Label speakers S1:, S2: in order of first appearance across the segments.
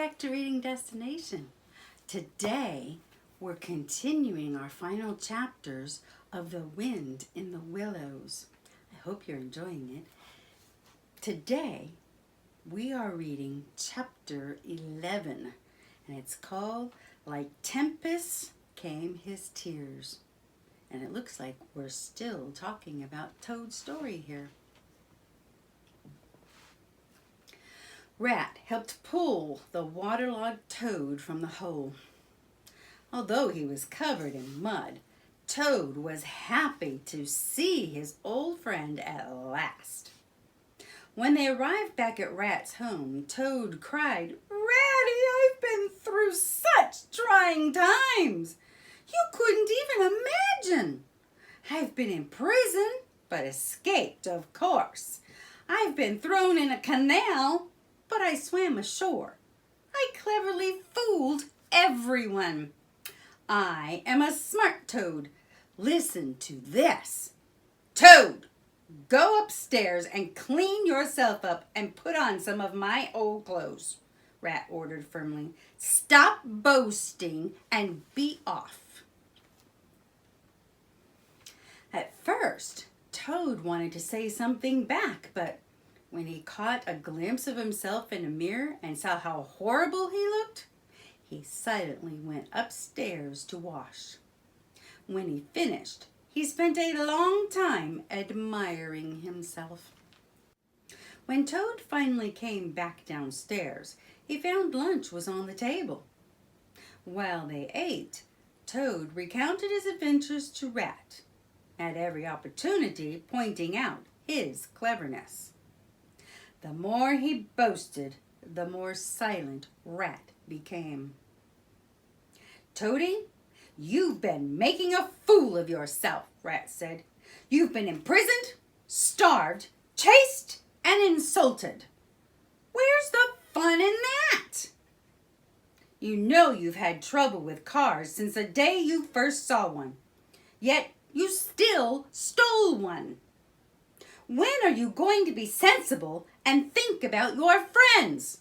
S1: back to Reading Destination. Today, we're continuing our final chapters of The Wind in the Willows. I hope you're enjoying it. Today, we are reading chapter 11, and it's called Like Tempest Came His Tears. And it looks like we're still talking about Toad's story here. Rat helped pull the waterlogged Toad from the hole. Although he was covered in mud, Toad was happy to see his old friend at last. When they arrived back at Rat's home, Toad cried, "Ratty, I've been through such trying times. You couldn't even imagine. I've been in prison, but escaped, of course. I've been thrown in a canal, but I swam ashore. I cleverly fooled everyone. I am a smart Toad. Listen to this. Toad, go upstairs and clean yourself up and put on some of my old clothes," Rat ordered firmly. "Stop boasting and be off." At first, Toad wanted to say something back, but when he caught a glimpse of himself in a mirror and saw how horrible he looked, he silently went upstairs to wash. When he finished, he spent a long time admiring himself. When Toad finally came back downstairs, he found lunch was on the table. While they ate, Toad recounted his adventures to Rat, at every opportunity pointing out his cleverness. The more he boasted, the more silent Rat became. "Toady, you've been making a fool of yourself," Rat said. "You've been imprisoned, starved, chased, and insulted. Where's the fun in that? You know you've had trouble with cars since the day you first saw one, yet you still stole one. When are you going to be sensible and think about your friends?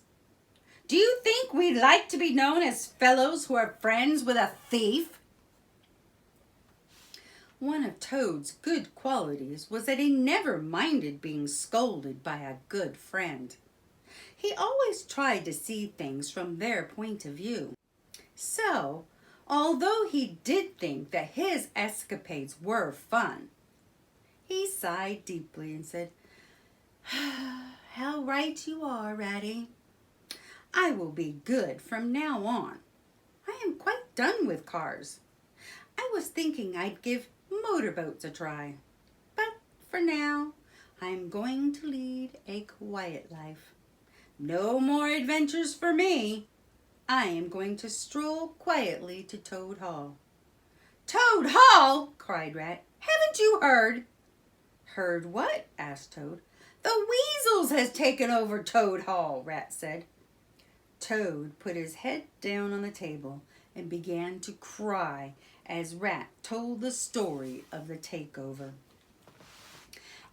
S1: Do you think we'd like to be known as fellows who are friends with a thief?" One of Toad's good qualities was that he never minded being scolded by a good friend. He always tried to see things from their point of view. So, although he did think that his escapades were fun, he sighed deeply and said, "How right you are, Ratty. I will be good from now on. I am quite done with cars. I was thinking I'd give motorboats a try, but for now I'm going to lead a quiet life. No more adventures for me. I am going to stroll quietly to Toad Hall." "Toad Hall!" cried Rat. "Haven't you heard?" "Heard what?" asked Toad. "The Weasels has taken over Toad Hall," Rat said. Toad put his head down on the table and began to cry as Rat told the story of the takeover.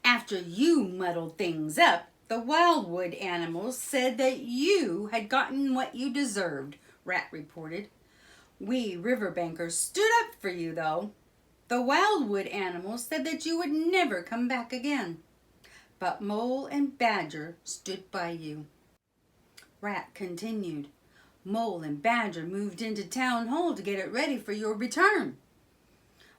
S1: "After you muddled things up, the wildwood animals said that you had gotten what you deserved," Rat reported. "We riverbankers stood up for you, though. The wildwood animals said that you would never come back again. But Mole and Badger stood by you." Rat continued. "Mole and Badger moved into Town Hall to get it ready for your return.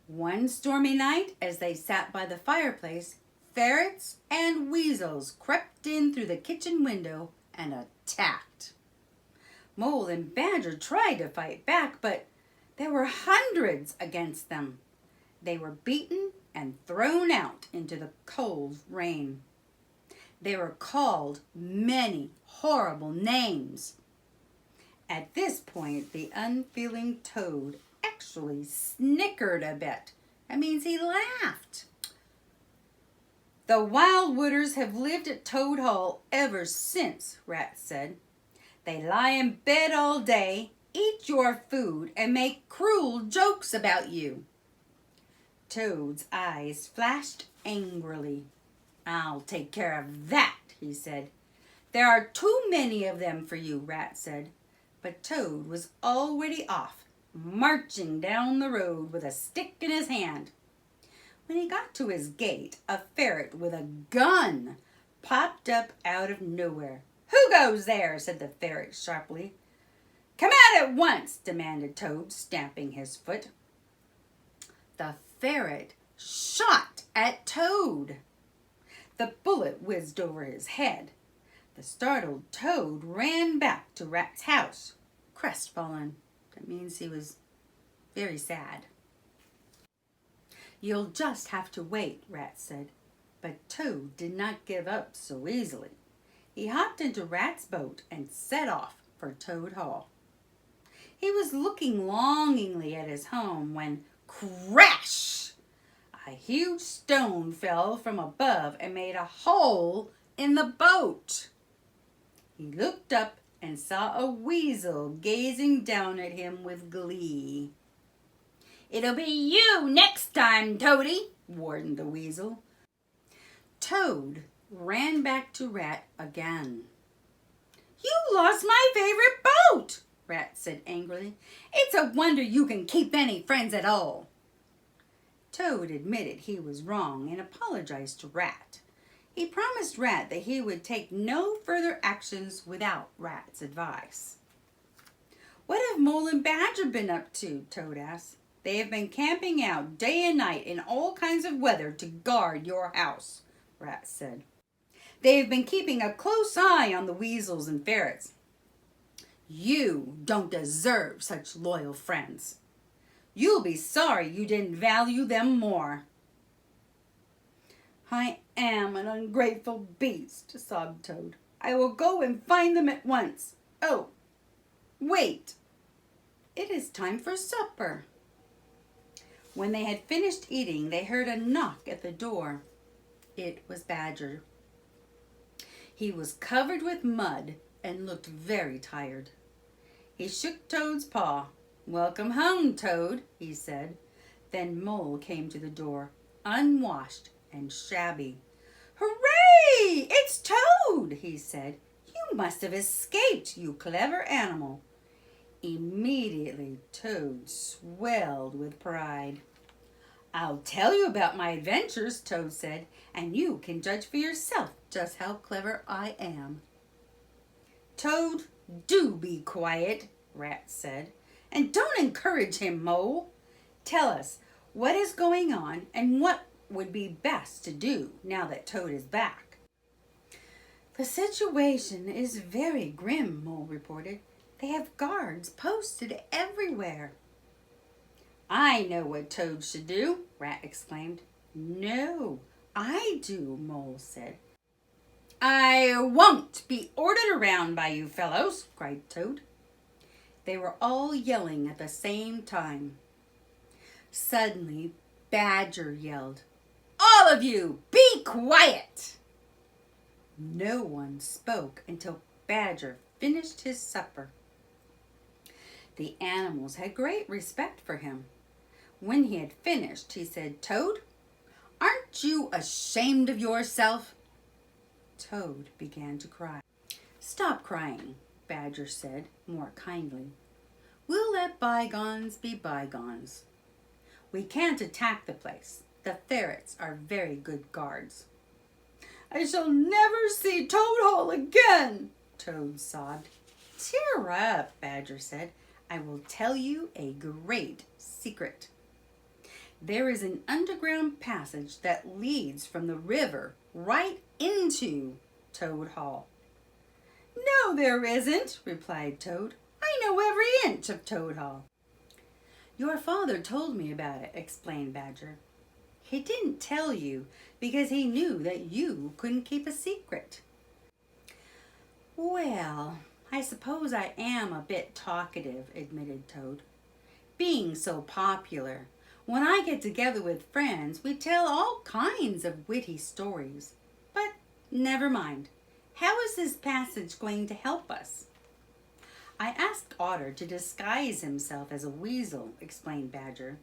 S1: One stormy night, as they sat by the fireplace, ferrets and weasels crept in through the kitchen window and attacked. Mole and Badger tried to fight back, but there were hundreds against them. They were beaten and thrown out into the cold rain. They were called many horrible names." At this point, the unfeeling Toad actually snickered a bit. That means he laughed. "The Wildwooders have lived at Toad Hall ever since," Rat said. "They lie in bed all day, eat your food, and make cruel jokes about you." Toad's eyes flashed angrily. "I'll take care of that," he said. "There are too many of them for you," Rat said. but Toad was already off, marching down the road with a stick in his hand. When he got to his gate, a ferret with a gun popped up out of nowhere. "Who goes there?" said the ferret sharply. "Come out at once," demanded Toad, stamping his foot. The ferret shot at Toad. The bullet whizzed over his head. The startled Toad ran back to Rat's house, crestfallen. That means he was very sad. "You'll just have to wait," Rat said. But Toad did not give up so easily. He hopped into Rat's boat and set off for Toad Hall. He was looking longingly at his home when, crash! A huge stone fell from above and made a hole in the boat. He looked up and saw a weasel gazing down at him with glee. "It'll be you next time, Toady," warned the weasel. Toad ran back to Rat again. "You lost my favorite boat," Rat said angrily. "It's a wonder you can keep any friends at all." Toad admitted he was wrong and apologized to Rat. He promised Rat that he would take no further actions without Rat's advice. "What have Mole and Badger been up to?" Toad asked. "They have been camping out day and night in all kinds of weather to guard your house," Rat said. "They have been keeping a close eye on the weasels and ferrets. You don't deserve such loyal friends. You'll be sorry you didn't value them more." "I am an ungrateful beast," sobbed Toad. "I will go and find them at once. Oh, wait. It is time for supper." When they had finished eating, they heard a knock at the door. It was Badger. He was covered with mud and looked very tired. He shook Toad's paw. "Welcome home, Toad," he said. Then Mole came to the door, unwashed and shabby. "Hooray! It's Toad," he said. "You must have escaped, you clever animal." Immediately, Toad swelled with pride. "I'll tell you about my adventures," Toad said, "and you can judge for yourself just how clever I am." "Toad, do be quiet," Rat said, "and don't encourage him, Mole. Tell us what is going on and what would be best to do now that Toad is back." "The situation is very grim," Mole reported. "They have guards posted everywhere." "I know what Toad should do," Rat exclaimed. "No, I do," Mole said. "I won't be ordered around by you fellows," cried Toad. They were all yelling at the same time. Suddenly, Badger yelled, "All of you, be quiet!" No one spoke until Badger finished his supper. The animals had great respect for him. When he had finished, he said, "Toad, aren't you ashamed of yourself?" Toad began to cry. "Stop crying," Badger said more kindly. "We'll let bygones be bygones. We can't attack the place. The ferrets are very good guards." "I shall never see Toad Hall again," Toad sobbed. "Cheer up," Badger said. "I will tell you a great secret. There is an underground passage that leads from the river right into Toad Hall." "No, there isn't," replied Toad. "I know every inch of Toad Hall." "Your father told me about it," explained Badger. "He didn't tell you because he knew that you couldn't keep a secret." "Well, I suppose I am a bit talkative," admitted Toad. "Being so popular, when I get together with friends, we tell all kinds of witty stories. But never mind. How is this passage going to help us?" "I asked Otter to disguise himself as a weasel," explained Badger.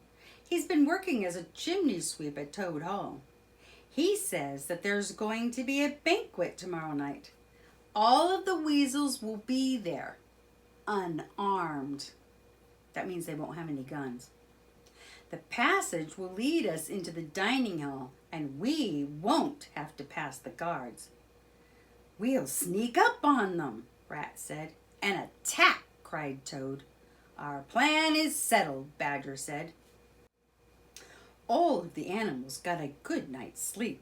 S1: "He's been working as a chimney sweep at Toad Hall. He says that there's going to be a banquet tomorrow night. All of the weasels will be there. unarmed. That means they won't have any guns. The passage will lead us into the dining hall, and we won't have to pass the guards. We'll sneak up on them, Rat said. And attack, cried Toad. Our plan is settled, Badger said. All of the animals got a good night's sleep,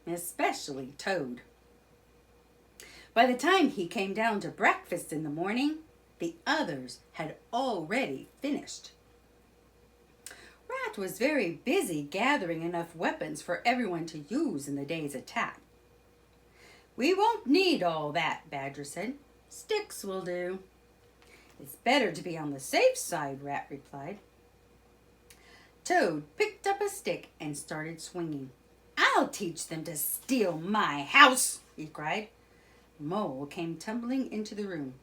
S1: especially Toad. By the time he came down to breakfast in the morning, the others had already finished. Rat was very busy gathering enough weapons for everyone to use in the day's attack. We won't need all that, Badger said. Sticks will do. It's better to be on the safe side, Rat replied. Toad picked up a stick and started swinging. I'll teach them to steal my house, he cried. Mole came tumbling into the room.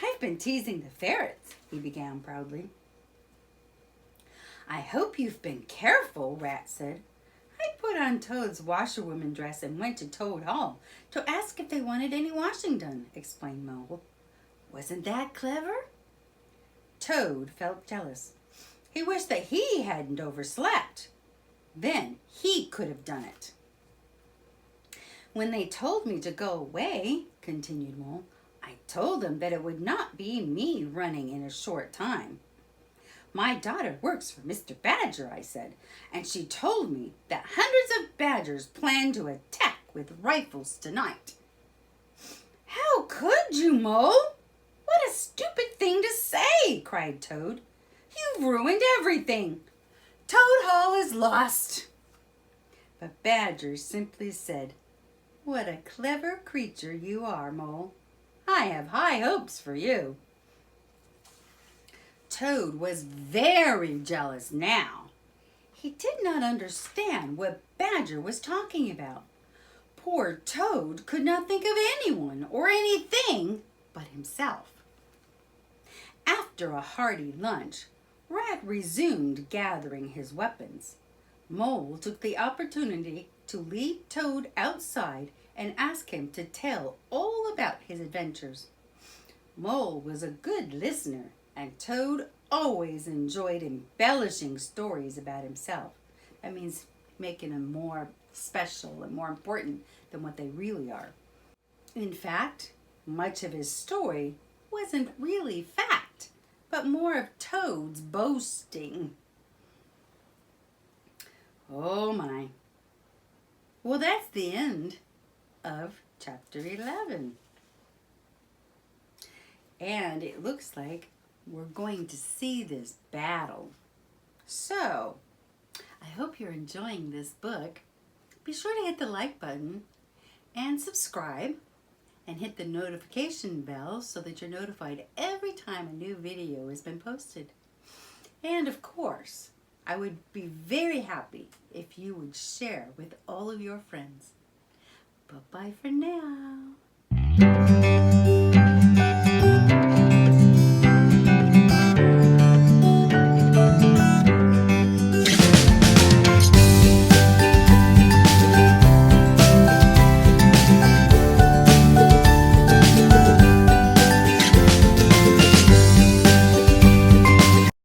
S1: I've been teasing the ferrets, he began proudly. I hope you've been careful, Rat said. I put on Toad's washerwoman dress and went to Toad Hall to ask if they wanted any washing done, explained Mole. Wasn't that clever? Toad felt jealous. He wished that he hadn't overslept. Then he could have done it. When they told me to go away, continued Mole, I told them that it would not be me running in a short time. My daughter works for Mr. Badger, I said, and she told me that hundreds of badgers plan to attack with rifles tonight. How could you, Mole? What a stupid thing to say, cried Toad. You've ruined everything. Toad Hall is lost. But Badger simply said, What a clever creature you are, Mole. I have high hopes for you. Toad was very jealous now. He did not understand what Badger was talking about. Poor Toad could not think of anyone or anything but himself. After a hearty lunch, Rat resumed gathering his weapons. Mole took the opportunity to lead Toad outside and ask him to tell all about his adventures. Mole was a good listener, and Toad always enjoyed embellishing stories about himself. That means making them more special and more important than what they really are. In fact, much of his story wasn't really fact, but more of Toad's boasting. Oh my. Well, that's the end of chapter 11. And it looks like we're going to see this battle. So, I hope you're enjoying this book. Be sure to hit the like button and subscribe and hit the notification bell so that you're notified every time a new video has been posted. And of course, I would be very happy if you would share with all of your friends. Bye-bye for now.